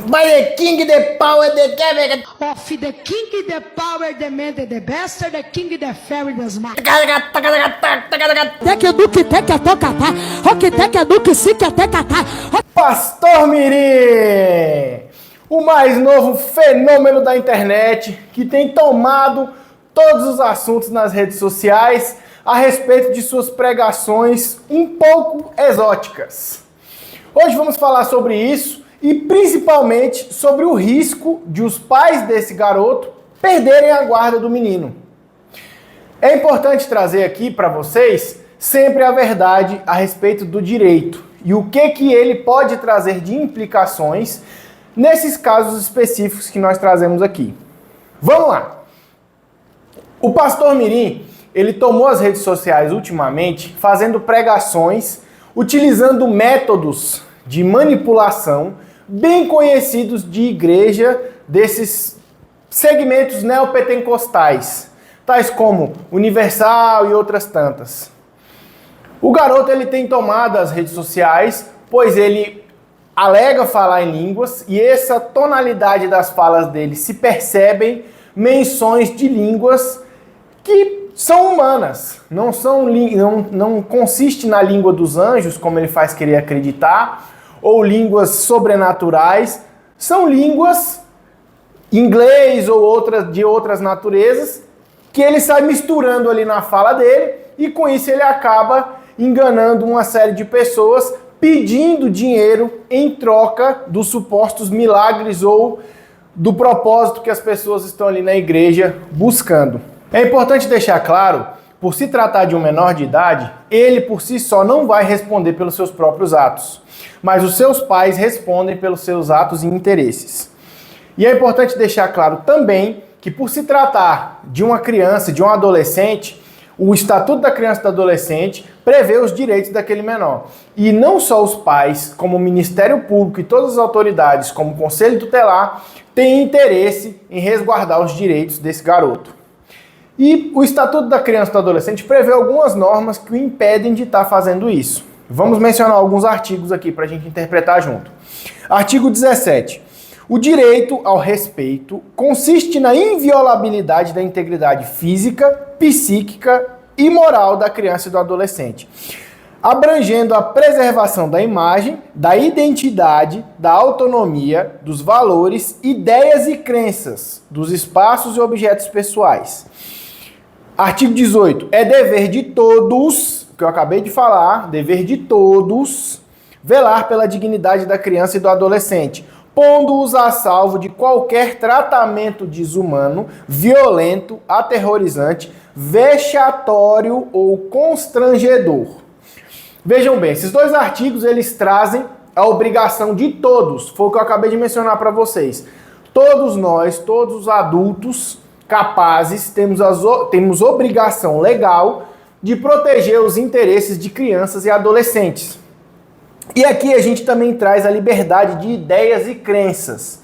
By the king, the power, the government. Of the king, the power, the man, the best, the king, the fairy, the smart. Teca duque, teca toca, tá? Rock teca duque, sica teca, tá? Pastor Mirim, o mais novo fenômeno da internet que tem tomado todos os assuntos nas redes sociais a respeito de suas pregações um pouco exóticas. Hoje vamos falar sobre isso e principalmente sobre o risco de os pais desse garoto perderem a guarda do menino. É importante trazer aqui para vocês sempre a verdade a respeito do direito e o que ele pode trazer de implicações nesses casos específicos que nós trazemos aqui. Vamos lá! O pastor Mirim, ele tomou as redes sociais ultimamente fazendo pregações, utilizando métodos de manipulação bem conhecidos de igreja desses segmentos neopentecostais, tais como Universal e outras tantas. O garoto ele tem tomado as redes sociais, pois ele alega falar em línguas e essa tonalidade das falas dele se percebem menções de línguas que são humanas, não consiste na língua dos anjos, como ele faz querer acreditar, ou línguas sobrenaturais, são línguas inglês ou outras naturezas que ele sai misturando ali na fala dele e com isso ele acaba enganando uma série de pessoas pedindo dinheiro em troca dos supostos milagres ou do propósito que as pessoas estão ali na igreja buscando. É importante deixar claro, por se tratar de um menor de idade, ele por si só não vai responder pelos seus próprios atos, mas os seus pais respondem pelos seus atos e interesses. E é importante deixar claro também que por se tratar de uma criança, de um adolescente, o Estatuto da Criança e do Adolescente prevê os direitos daquele menor. E não só os pais, como o Ministério Público e todas as autoridades, como o Conselho Tutelar, têm interesse em resguardar os direitos desse garoto. E o Estatuto da Criança e do Adolescente prevê algumas normas que o impedem de estar fazendo isso. Vamos mencionar alguns artigos aqui para a gente interpretar junto. Artigo 17. O direito ao respeito consiste na inviolabilidade da integridade física, psíquica e moral da criança e do adolescente, abrangendo a preservação da imagem, da identidade, da autonomia, dos valores, ideias e crenças, dos espaços e objetos pessoais. Artigo 18. É dever de todos, que eu acabei de falar, dever de todos, velar pela dignidade da criança e do adolescente, pondo-os a salvo de qualquer tratamento desumano, violento, aterrorizante, vexatório ou constrangedor. Vejam bem, esses dois artigos eles trazem a obrigação de todos, foi o que eu acabei de mencionar para vocês. Todos nós, todos os adultos capazes, temos obrigação legal de proteger os interesses de crianças e adolescentes. E aqui a gente também traz a liberdade de ideias e crenças.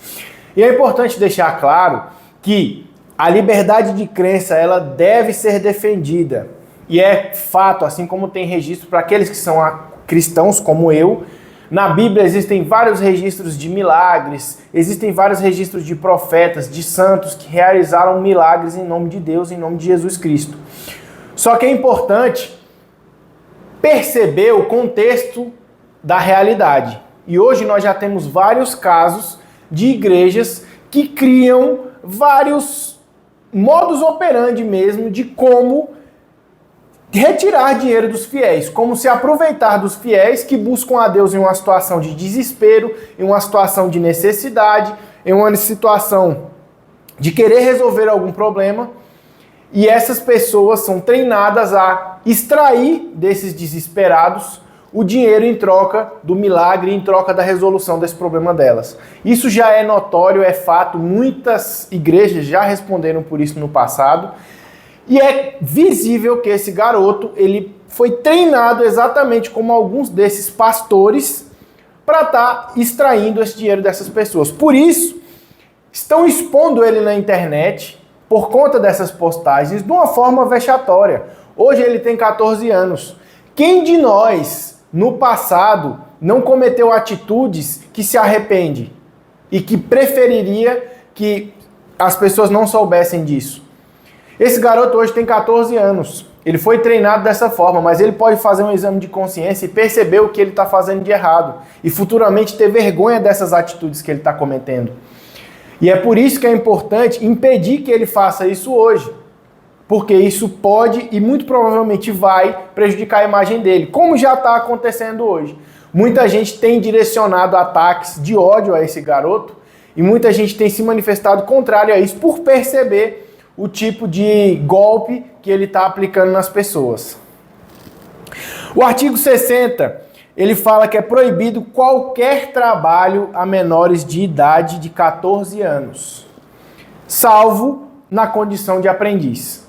E é importante deixar claro que a liberdade de crença ela deve ser defendida. E é fato, assim como tem registro para aqueles que são cristãos como eu, na Bíblia existem vários registros de milagres, existem vários registros de profetas, de santos que realizaram milagres em nome de Deus, em nome de Jesus Cristo. Só que é importante perceber o contexto da realidade. E hoje nós já temos vários casos de igrejas que criam vários modus operandi mesmo de como retirar dinheiro dos fiéis, como se aproveitar dos fiéis que buscam a Deus em uma situação de desespero, em uma situação de necessidade, em uma situação de querer resolver algum problema. E essas pessoas são treinadas a extrair desses desesperados o dinheiro em troca do milagre, em troca da resolução desse problema delas. Isso já é notório, é fato, muitas igrejas já responderam por isso no passado, e é visível que esse garoto ele foi treinado exatamente como alguns desses pastores para estar extraindo esse dinheiro dessas pessoas. Por isso, estão expondo ele na internet, por conta dessas postagens, de uma forma vexatória. Hoje ele tem 14 anos. Quem de nós, no passado, não cometeu atitudes que se arrepende? e que preferiria que as pessoas não soubessem disso. Esse garoto hoje tem 14 anos. Ele foi treinado dessa forma, mas ele pode fazer um exame de consciência e perceber o que ele está fazendo de errado. E futuramente ter vergonha dessas atitudes que ele está cometendo. E é por isso que é importante impedir que ele faça isso hoje. Porque isso pode e muito provavelmente vai prejudicar a imagem dele, como já está acontecendo hoje. Muita gente tem direcionado ataques de ódio a esse garoto e muita gente tem se manifestado contrário a isso por perceber o tipo de golpe que ele está aplicando nas pessoas. O artigo 60, ele fala que é proibido qualquer trabalho a menores de idade de 14 anos, salvo na condição de aprendiz.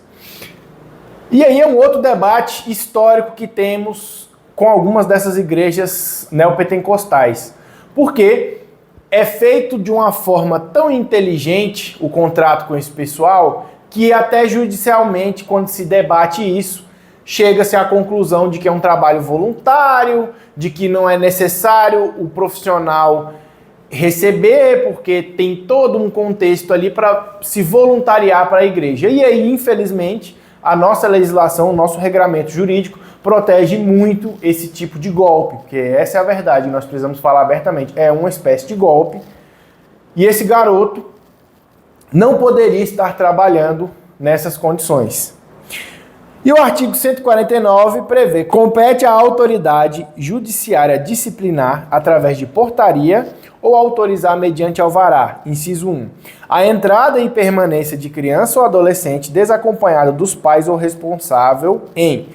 E aí é um outro debate histórico que temos com algumas dessas igrejas neopentecostais. Porque é feito de uma forma tão inteligente o contrato com esse pessoal que até judicialmente, quando se debate isso, chega-se à conclusão de que é um trabalho voluntário, de que não é necessário o profissional receber, porque tem todo um contexto ali para se voluntariar para a igreja. E aí, infelizmente, a nossa legislação, o nosso regramento jurídico protege muito esse tipo de golpe, porque essa é a verdade, nós precisamos falar abertamente. É uma espécie de golpe e esse garoto não poderia estar trabalhando nessas condições. E o artigo 149 prevê: compete à autoridade judiciária disciplinar, através de portaria ou autorizar mediante alvará, inciso 1, a entrada e permanência de criança ou adolescente desacompanhada dos pais ou responsável em,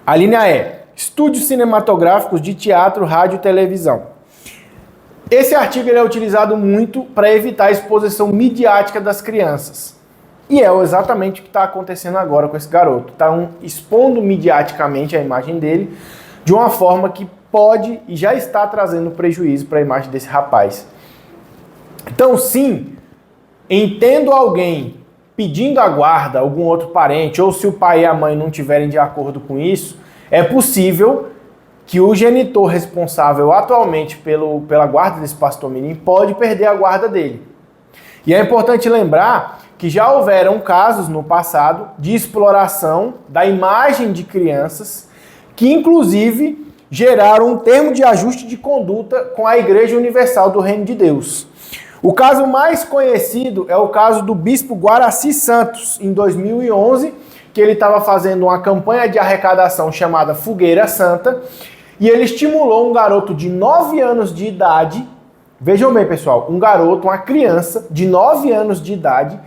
a linha E, estúdios cinematográficos de teatro, rádio e televisão. Esse artigo ele é utilizado muito para evitar a exposição midiática das crianças. E é exatamente o que está acontecendo agora com esse garoto. Está expondo midiaticamente a imagem dele de uma forma que pode e já está trazendo prejuízo para a imagem desse rapaz. Então, sim, entendo alguém pedindo a guarda, algum outro parente, ou se o pai e a mãe não estiverem de acordo com isso, é possível que o genitor responsável atualmente pela guarda desse pastor menino pode perder a guarda dele. E é importante lembrar que já houveram casos no passado de exploração da imagem de crianças que, inclusive, geraram um termo de ajuste de conduta com a Igreja Universal do Reino de Deus. O caso mais conhecido é o caso do bispo Guaraci Santos, em 2011, que ele estava fazendo uma campanha de arrecadação chamada Fogueira Santa, e ele estimulou um garoto de 9 anos de idade, vejam bem pessoal, um garoto, uma criança de 9 anos de idade,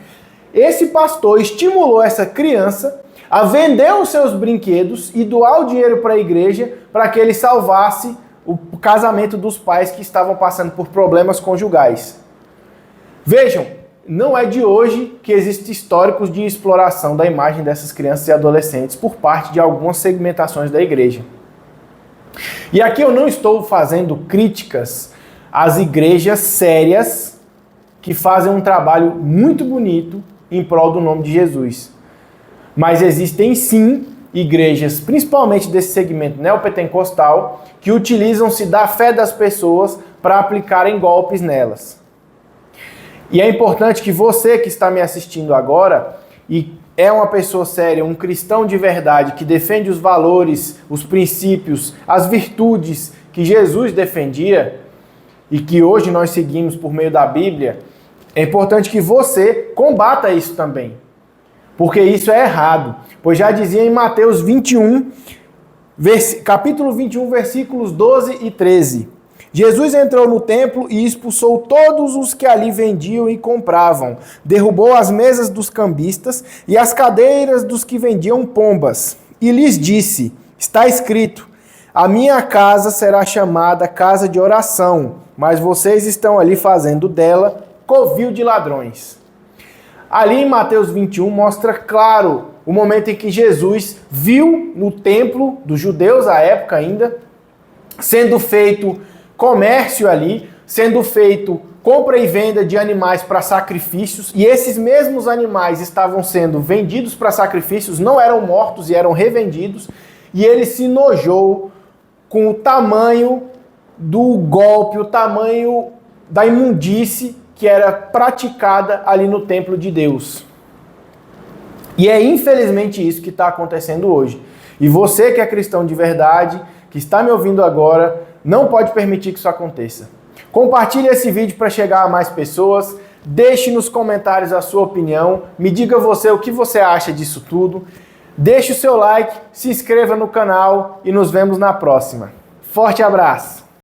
esse pastor estimulou essa criança a vender os seus brinquedos e doar o dinheiro para a igreja para que ele salvasse o casamento dos pais que estavam passando por problemas conjugais. Vejam, não é de hoje que existem históricos de exploração da imagem dessas crianças e adolescentes por parte de algumas segmentações da igreja. E aqui eu não estou fazendo críticas às igrejas sérias que fazem um trabalho muito bonito em prol do nome de Jesus. Mas existem sim igrejas, principalmente desse segmento neopentecostal, que utilizam-se da fé das pessoas para aplicarem golpes nelas. E é importante que você que está me assistindo agora e é uma pessoa séria, um cristão de verdade, que defende os valores, os princípios, as virtudes que Jesus defendia e que hoje nós seguimos por meio da Bíblia, é importante que você combata isso também. Porque isso é errado. Pois já dizia em Mateus 21, capítulo 21, versículos 12 e 13. Jesus entrou no templo e expulsou todos os que ali vendiam e compravam. Derrubou as mesas dos cambistas e as cadeiras dos que vendiam pombas. E lhes disse, está escrito, a minha casa será chamada casa de oração, mas vocês estão ali fazendo dela covil de ladrões. Ali em Mateus 21 mostra claro o momento em que Jesus viu no templo dos judeus, à época ainda, sendo feito comércio ali, sendo feito compra e venda de animais para sacrifícios, e esses mesmos animais estavam sendo vendidos para sacrifícios, não eram mortos e eram revendidos, e ele se nojou com o tamanho do golpe, o tamanho da imundície que era praticada ali no templo de Deus. E é infelizmente isso que está acontecendo hoje. E você que é cristão de verdade, que está me ouvindo agora, não pode permitir que isso aconteça. Compartilhe esse vídeo para chegar a mais pessoas, deixe nos comentários a sua opinião, me diga você o que você acha disso tudo, deixe o seu like, se inscreva no canal e nos vemos na próxima. Forte abraço!